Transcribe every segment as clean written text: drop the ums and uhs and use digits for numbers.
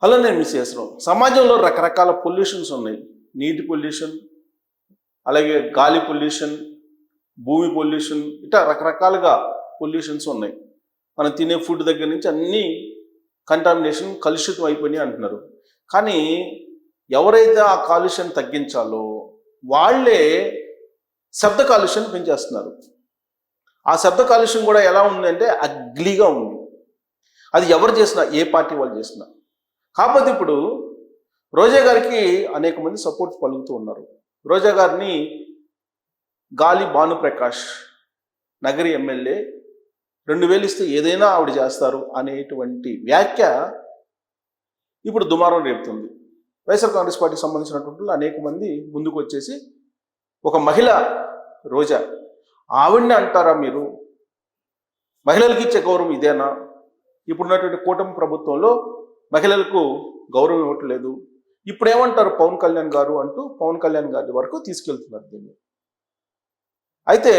అలా నేను మిస్ చేస్తున్నాం. సమాజంలో రకరకాల పొల్యూషన్స్ ఉన్నాయి. నీటి పొల్యూషన్, అలాగే గాలి పొల్యూషన్, భూమి పొల్యూషన్, ఇట్లా రకరకాలుగా పొల్యూషన్స్ ఉన్నాయి. మనం తినే ఫుడ్ దగ్గర నుంచి అన్నీ కంటామినేషన్, కలుషితం అయిపోయినాయి అంటున్నారు. కానీ ఎవరైతే ఆ కాలుష్యం తగ్గించాలో వాళ్ళే శబ్ద కాలుష్యం పెంచేస్తున్నారు. ఆ శబ్ద కాలుష్యం కూడా ఎలా ఉందంటే అగ్లీగా ఉంది. అది ఎవరు చేసినా, ఏ పార్టీ వాళ్ళు చేసినా. కాకపోతే ఇప్పుడు రోజా గారికి అనేక మంది సపోర్ట్ పలుకుతూ ఉన్నారు. రోజా గారిని గాలి భానుప్రకాష్ నగరి ఎమ్మెల్యే 2000 ఇస్తే ఏదైనా ఆవిడ చేస్తారు అనేటువంటి వ్యాఖ్య ఇప్పుడు దుమారం రేపుతుంది. వైఎస్ఆర్ కాంగ్రెస్ పార్టీకి సంబంధించినటువంటి అనేక మంది ముందుకు వచ్చేసి ఒక మహిళ రోజా, ఆవిడని అంటారా మీరు? మహిళలకి ఇచ్చే గౌరవం ఇదేనా? ఇప్పుడున్నటువంటి కూటమి ప్రభుత్వంలో మహిళలకు గౌరవం ఇవ్వట్లేదు. ఇప్పుడు ఏమంటారు పవన్ కళ్యాణ్ గారు అంటూ పవన్ కళ్యాణ్ గారి వరకు తీసుకెళ్తున్నారు దీన్ని. అయితే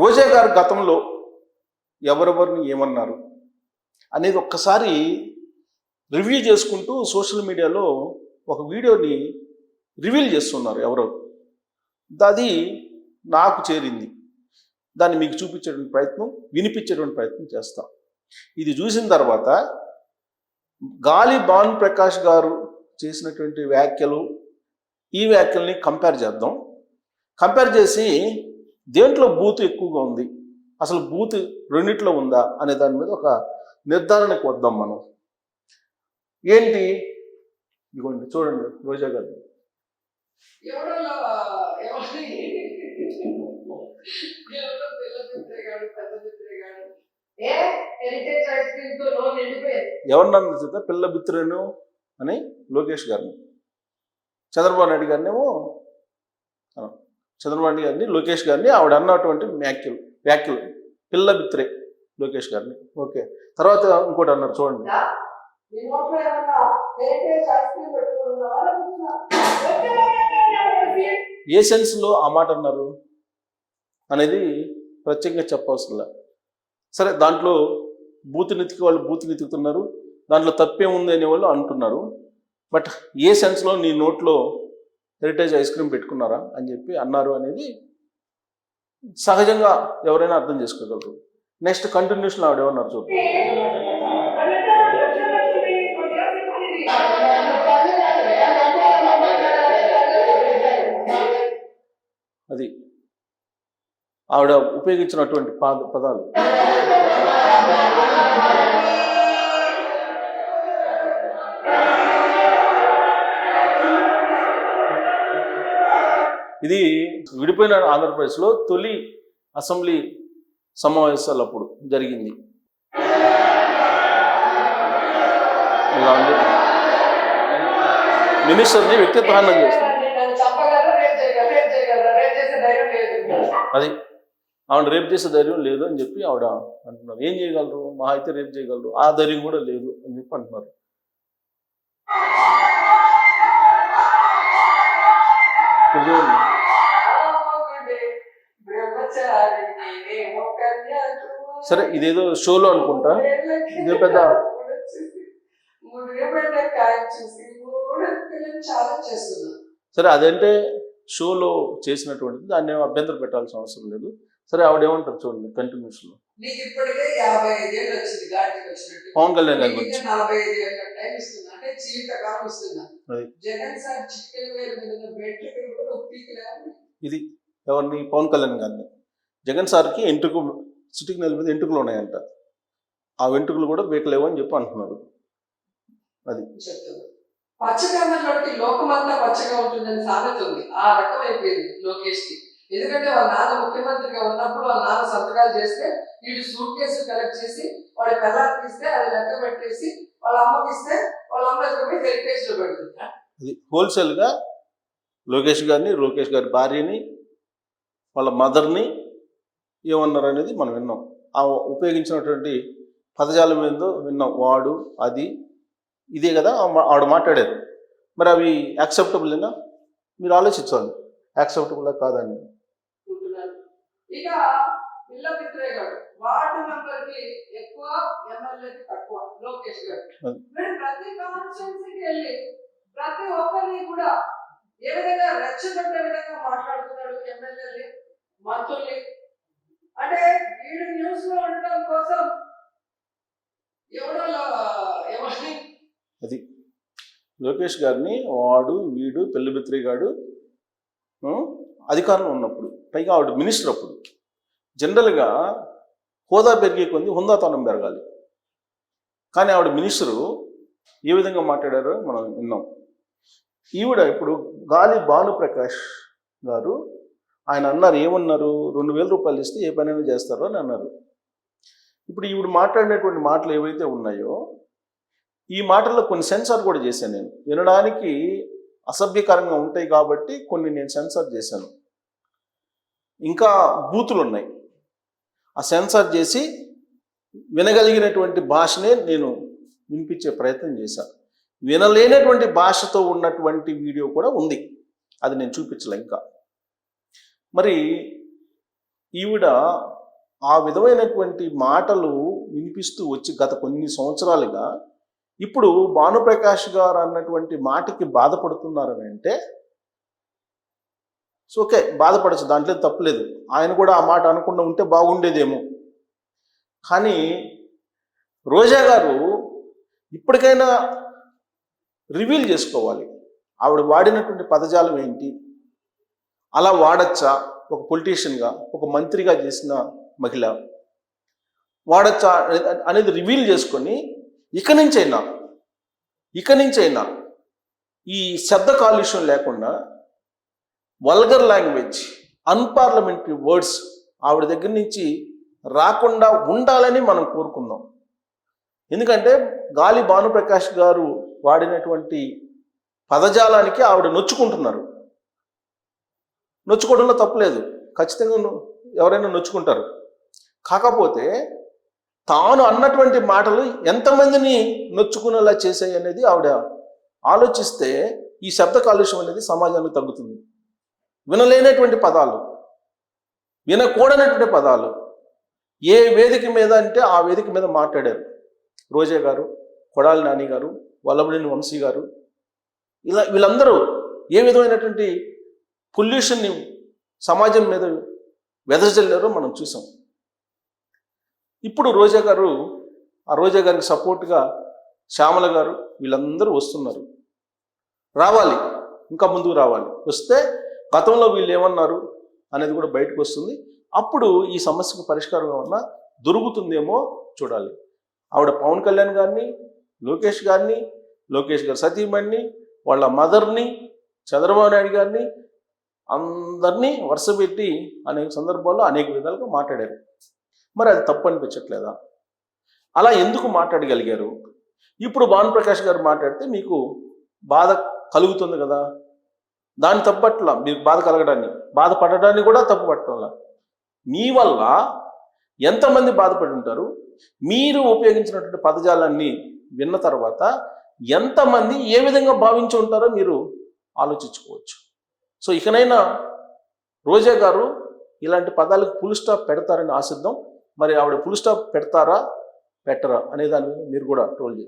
రోజా గారు గతంలో ఎవరెవరిని ఏమన్నారు అనేది ఒక్కసారి రివ్యూ చేసుకుంటూ సోషల్ మీడియాలో ఒక వీడియోని రివీల్ చేస్తున్నారు ఎవరో. అది నాకు చేరింది. దాన్ని మీకు చూపించేటువంటి ప్రయత్నం, వినిపించేటువంటి ప్రయత్నం చేస్తాం. ఇది చూసిన తర్వాత గాలి భానుప్రకాష్ గారు చేసినటువంటి వ్యాఖ్యలు, ఈ వ్యాఖ్యల్ని కంపేర్ చేద్దాం. కంపేర్ చేసి దేంట్లో బూతు ఎక్కువగా ఉంది, అసలు బూతు రెండిట్లో ఉందా అనే దాని మీద ఒక నిర్ధారణకు వద్దాం మనం. ఏంటి ఇదిగోండి చూడండి రోజా గారు. ఎవరినన్నా చూద్దా పిల్ల బిత్తురేను అని లోకేష్ గారిని, చంద్రబాబు నాయుడు గారినేమో, చంద్రబాబు నాయుడు గారిని, లోకేష్ గారిని ఆవిడ అన్నటువంటి వ్యాఖ్యలు పిల్ల బిత్రే లోకేష్ గారిని. ఓకే, తర్వాత ఇంకోటి అన్నారు చూడండి. ఏ సెన్స్లో ఆ మాట అన్నారు అనేది ప్రత్యేకంగా చెప్పవసరంలా. సరే, దాంట్లో బూతునెతికి వాళ్ళు బూతునెతుకుతున్నారు, దాంట్లో తప్పే ఉంది అనేవాళ్ళు అంటున్నారు. బట్ ఏ సెన్స్లో నీ నోట్లో హెరిటేజ్ ఐస్ క్రీమ్ పెట్టుకున్నారా అని చెప్పి అన్నారు అనేది సహజంగా ఎవరైనా అర్థం చేసుకోగలరు. నెక్స్ట్ కంటిన్యూషన్ ఆవిడ ఏమన్నారు చూద్దాం. అది ఆవిడ ఉపయోగించినటువంటి పదాలు. ఇది విడిపోయిన ఆంధ్రప్రదేశ్లో తొలి అసెంబ్లీ సమావేశాలు అప్పుడు జరిగింది. మినిస్టర్ని వ్యక్తిత్వహనం చేస్తుంది. అది ఆవిడ రేపు చేసే ధైర్యం లేదు అని చెప్పి ఆవిడ అంటున్నారు. ఏం చేయగలరు? మహా అయితే రేపు చేయగలరు, ఆ ధైర్యం కూడా లేదు అని చెప్పి అంటున్నారు. సరే, ఇదేదో షోలో అనుకుంటా, ఇదే పెద్ద సరే అదంటే షోలో చేసినటువంటిది, దాన్ని అభ్యంతరం పెట్టాల్సిన అవసరం లేదు. సరే, ఆవిడేమంటారు చూడండి కంటిన్యూషన్ లో. పవన్ కళ్యాణ్ గారి గురించి ఇది ఎవరిని? పవన్ కళ్యాణ్ గారిని. జగన్ సార్కి చిటికి నెల మీద ఎంటుకలు ఉన్నాయంట, ఆ వెంట్రుకలు కూడా వేకలేవు అని చెప్పి అంటున్నారు. అది పచ్చదనంలోకి లోకమంతా పచ్చగా ఉంటుందని సామెత ఉంది. ఆ రకం అయిపోయింది లోకేష్ కి. ఎందుకంటే వాళ్ళ నాన్న ముఖ్యమంత్రిగా ఉన్నప్పుడు వాళ్ళ నాన్న సంతకాలు చేస్తే వీడు సూట్ కేసులు కలెక్ట్ చేసి వాడి పిల్లలకి ఇస్తే అది లెక్క పెట్టేసి వాళ్ళ అమ్మకి ఇస్తే వాళ్ళ అమ్మ హెరిటేజ్ లో పెడుతుంది. అది హోల్సేల్ గా లోకేష్ గారి భార్యని, వాళ్ళ మదర్ని ఏమన్నారు అనేది మనం విన్నాం. ఆ ఉపయోగించినటువంటి పదజాలం ఏందో విన్నాం. వాడు, అది, ఇదే కదా ఆవిడ మాట్లాడారు. మరి అవి యాక్సెప్టబుల్నా? మీరు ఆలోచించాలి, యాక్సెప్టబుల్ కాదని. ఇక పిల్ల మిత్రే గారు వార్డు మెంబర్కి ఎక్కువ, ఎమ్మెల్యేకి తక్కువ లోకేష్ గారు. వీడు ప్రతి కాన్స్టిట్యున్సీకి వెళ్ళి ప్రతి ఒక్కరిని కూడా ఏ విధంగా రెచ్చగొట్టే విధంగా మాట్లాడుతున్నాడు ఎమ్మెల్యేని, మంత్రుల్ని. అంటే వీడు న్యూస్ లో ఉండడం కోసం ఎవడో ఎవరిని అది లోకేష్ గారిని వాడు వీడు పెళ్లిబిత్రి గాడు అధికారంలో ఉన్నప్పుడు, పైగా ఆవిడ మినిస్టర్ అప్పుడు, జనరల్గా హోదా పెరిగే కొంది హుందాతనం పెరగాలి. కానీ ఆవిడ మినిస్టరు ఏ విధంగా మాట్లాడారో మనం విన్నాం. ఈవిడ ఇప్పుడు గాలి భానుప్రకాష్ గారు ఆయన అన్నారు, ఏమన్నారు, 2000 రూపాయలు ఇస్తే ఏ పనైనా చేస్తారో అని అన్నారు. ఇప్పుడు ఈవిడ మాట్లాడినటువంటి మాటలు ఏవైతే ఉన్నాయో ఈ మాటల్లో కొన్ని సెన్సార్ కూడా చేశాను నేను. వినడానికి అసభ్యకరంగా ఉంటాయి కాబట్టి కొన్ని నేను సెన్సార్ చేశాను. ఇంకా బూతులు ఉన్నాయి, ఆ సెన్సార్ చేసి వినగలిగినటువంటి భాషనే నేను వినిపించే ప్రయత్నం చేశాను. వినలేనటువంటి భాషతో ఉన్నటువంటి వీడియో కూడా ఉంది, అది నేను చూపించలే ఇంకా. మరి ఈవిడ ఆ విధమైనటువంటి మాటలు వినిపిస్తూ వచ్చి గత కొన్ని సంవత్సరాలుగా ఇప్పుడు భానుప్రకాష్ గారు అన్నటువంటి మాటకి బాధపడుతున్నారని అంటే ఓకే, బాధపడచ్చు, దాంట్లో తప్పులేదు. ఆయన కూడా ఆ మాట అనకుండా ఉంటే బాగుండేదేమో. కానీ రోజా గారు ఇప్పటికైనా రివీల్ చేసుకోవాలి, ఆవిడ వాడినటువంటి పదజాలం ఏంటి, అలా వాడచ్చా ఒక పొలిటీషియన్గా, ఒక మంత్రిగా చేసిన మహిళ వాడచ్చా అనేది రివీల్ చేసుకొని ఇక నుంచైనా ఈ శబ్ద కాలుష్యం లేకుండా వల్గర్ లాంగ్వేజ్, అన్పార్లమెంటరీ వర్డ్స్ ఆవిడ దగ్గర నుంచి రాకుండా ఉండాలని మనం కోరుకుందాం. ఎందుకంటే గాలి భానుప్రకాష్ గారు వాడినటువంటి పదజాలానికి ఆవిడ నొచ్చుకుంటున్నారు. నొచ్చుకోవడంలో తప్పులేదు, ఖచ్చితంగా ఎవరైనా నొచ్చుకుంటారు. కాకపోతే తాను అన్నటువంటి మాటలు ఎంతమందిని నొచ్చుకునేలా చేశాయి అనేది ఆవిడ ఆలోచిస్తే ఈ శబ్ద కాలుష్యం అనేది సమాజానికి తగ్గుతుంది. వినలేనటువంటి పదాలు, వినకూడనటువంటి పదాలు ఏ వేదిక మీద అంటే ఆ వేదిక మీద మాట్లాడారు. రోజా గారు, కొడాలి నాని గారు, వల్లభనేని వంశీ గారు, ఇలా వీళ్ళందరూ ఏ విధమైనటువంటి పొల్యూషన్ని సమాజం మీద వెదజల్లారో మనం చూసాం. ఇప్పుడు రోజా గారు, ఆ రోజా గారికి సపోర్ట్గా శ్యామల గారు, వీళ్ళందరూ వస్తున్నారు. రావాలి, ఇంకా ముందుకు రావాలి. వస్తే గతంలో వీళ్ళు ఏమన్నారు అనేది కూడా బయటకు వస్తుంది. అప్పుడు ఈ సమస్యకు పరిష్కారం ఏమన్నా దొరుకుతుందేమో చూడాలి. ఆవిడ పవన్ కళ్యాణ్ గారిని, లోకేష్ గారిని, లోకేష్ గారి సతీమణిని, వాళ్ళ మదర్ని, చంద్రబాబు నాయుడు గారిని అందరినీ వరుసపెట్టి అనేక సందర్భాల్లో అనేక విధాలుగా మాట్లాడారు. మరి అది తప్పు అనిపించట్లేదా? అలా ఎందుకు మాట్లాడగలిగారు? ఇప్పుడు భానుప్రకాష్ గారు మాట్లాడితే మీకు బాధ కలుగుతుంది కదా, దాన్ని తప్పట్లా. మీకు బాధ కలగడాన్ని, బాధపడడాన్ని కూడా తప్పు పట్టడంలా. మీ వల్ల ఎంతమంది బాధపడి ఉంటారు? మీరు ఉపయోగించినటువంటి పదజాలాన్ని విన్న తర్వాత ఎంతమంది ఏ విధంగా భావించి ఉంటారో మీరు ఆలోచించుకోవచ్చు. సో ఇకనైనా రోజా గారు ఇలాంటి పదాలకు ఫుల్ స్టాప్ పెడతారని ఆశిద్దాం. మరి ఆవిడ ఫుల్ స్టాప్ పెడతారా పెట్టరా అనే దాని మీద మీరు కూడా ట్రోల్ చేయండి.